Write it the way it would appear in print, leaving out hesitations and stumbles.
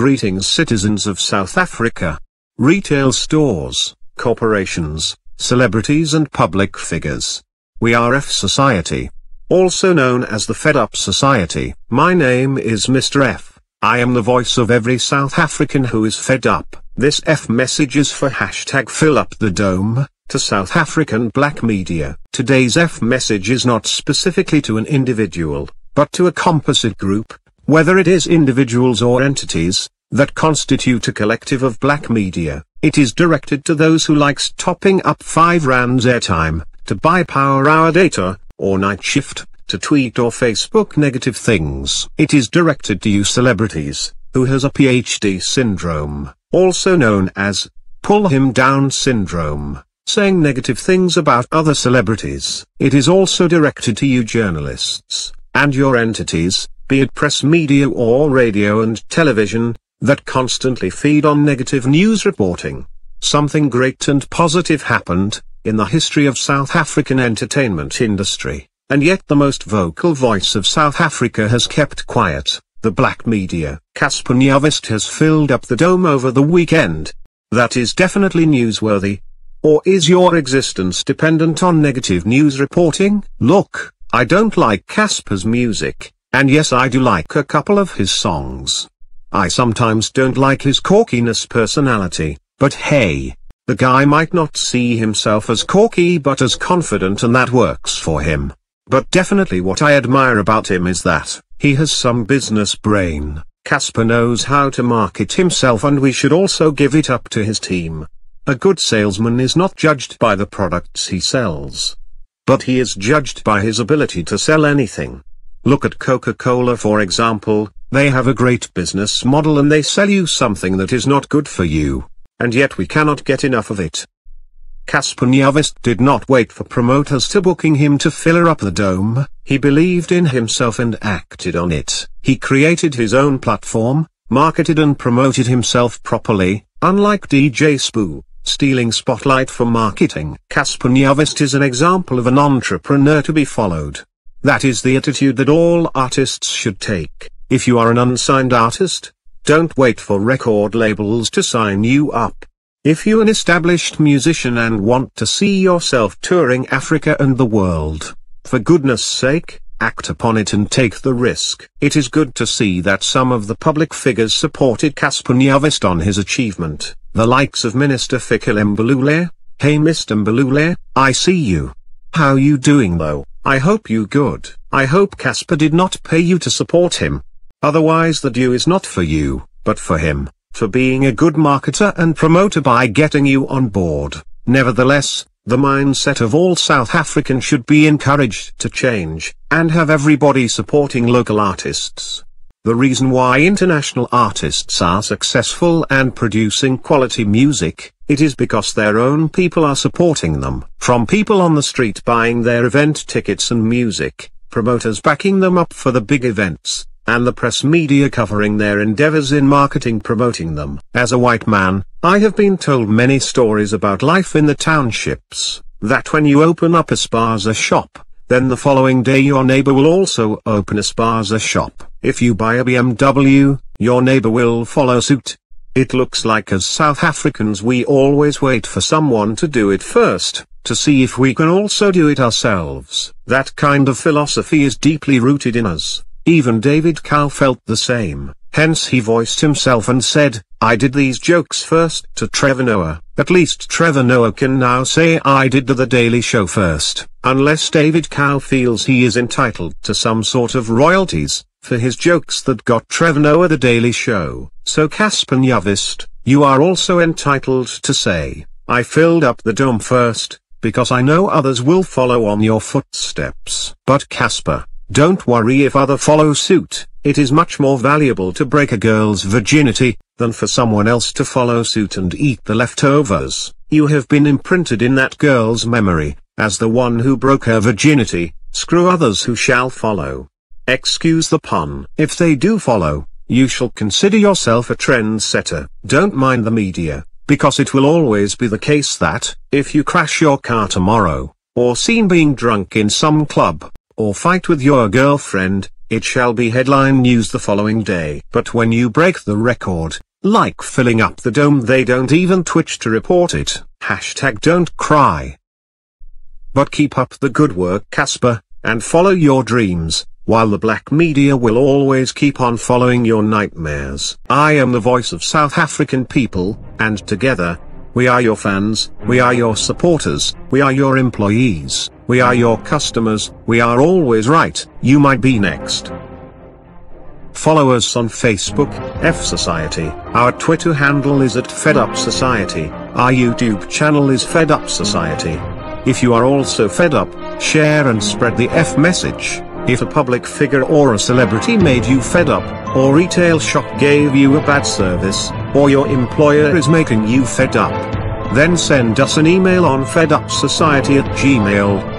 Greetings citizens of South Africa. Retail stores, corporations, celebrities and public figures. We are F Society. Also known as the Fed Up Society. My name is Mr. F. I am the voice of every South African who is fed up. This F message is for hashtag Fill Up the Dome, to South African black media. Today's F message is not specifically to an individual, but to a composite group, whether it is individuals or entities, that constitute a collective of black media. It is directed to those who likes topping up 5 rands airtime, to buy power hour data, or night shift, to tweet or Facebook negative things. It is directed to you celebrities, who has a PhD syndrome, also known as, pull him down syndrome, saying negative things about other celebrities. It is also directed to you journalists, and your entities, be it press media or radio and television, that constantly feed on negative news reporting. Something great and positive happened in the history of South African entertainment industry, and yet the most vocal voice of South Africa has kept quiet, the black media. Casper Nyovest has filled up the dome over the weekend. That is definitely newsworthy. Or is your existence dependent on negative news reporting? Look, I don't like Casper's music, and yes, I do like a couple of his songs. I sometimes don't like his corkiness personality, but hey, the guy might not see himself as corky but as confident, and that works for him. But definitely what I admire about him is that he has some business brain. Casper knows how to market himself, and we should also give it up to his team. A good salesman is not judged by the products he sells, but he is judged by his ability to sell anything. Look at Coca-Cola for example. They have a great business model and they sell you something that is not good for you, and yet we cannot get enough of it. Casper Nyovest did not wait for promoters to booking him to fill up the dome. He believed in himself and acted on it. He created his own platform, marketed and promoted himself properly, unlike DJ Spoo, stealing spotlight for marketing. Casper Nyovest is an example of an entrepreneur to be followed. That is the attitude that all artists should take. If you are an unsigned artist, don't wait for record labels to sign you up. If you're an established musician and want to see yourself touring Africa and the world, for goodness sake, act upon it and take the risk. It is good to see that some of the public figures supported Casper Nyovest on his achievement, the likes of Minister Fikile Mbalule. Hey Mr. Mbalule, I see you. How you doing though? I hope you good. I hope Casper did not pay you to support him. Otherwise the due is not for you, but for him, for being a good marketer and promoter by getting you on board. Nevertheless, the mindset of all South Africans should be encouraged to change, and have everybody supporting local artists. The reason why international artists are successful and producing quality music, it is because their own people are supporting them. From people on the street buying their event tickets and music, promoters backing them up for the big events, and the press media covering their endeavors in marketing promoting them. As a white man, I have been told many stories about life in the townships, that when you open up a spaza shop, then the following day your neighbor will also open a spaza shop. If you buy a BMW, your neighbor will follow suit. It looks like as South Africans we always wait for someone to do it first, to see if we can also do it ourselves. That kind of philosophy is deeply rooted in us. Even David Cow felt the same, hence he voiced himself and said, I did these jokes first to Trevor Noah. At least Trevor Noah can now say I did The Daily Show first, unless David Cow feels he is entitled to some sort of royalties for his jokes that got Trevor Noah The Daily Show. So Casper Nyovest, you are also entitled to say, I filled up the dome first, because I know others will follow on your footsteps. But Casper, don't worry if others follow suit. It is much more valuable to break a girl's virginity, than for someone else to follow suit and eat the leftovers. You have been imprinted in that girl's memory, as the one who broke her virginity. Screw others who shall follow. Excuse the pun. If they do follow, you shall consider yourself a trendsetter. Don't mind the media, because it will always be the case that, if you crash your car tomorrow, or seen being drunk in some club, or fight with your girlfriend, it shall be headline news the following day. But when you break the record, like filling up the dome, they don't even twitch to report it. Hashtag don't cry. But keep up the good work, Casper, and follow your dreams, while the black media will always keep on following your nightmares. I am the voice of South African people, and together, we are your fans, we are your supporters, we are your employees, we are your customers, we are always right. You might be next. Follow us on Facebook, F Society. Our Twitter handle is @fedupsociety. Our YouTube channel is fedupsociety. If you are also fed up, share and spread the F message. If a public figure or a celebrity made you fed up, or retail shop gave you a bad service, or your employer is making you fed up, then send us an email on fedupsociety@gmail.com.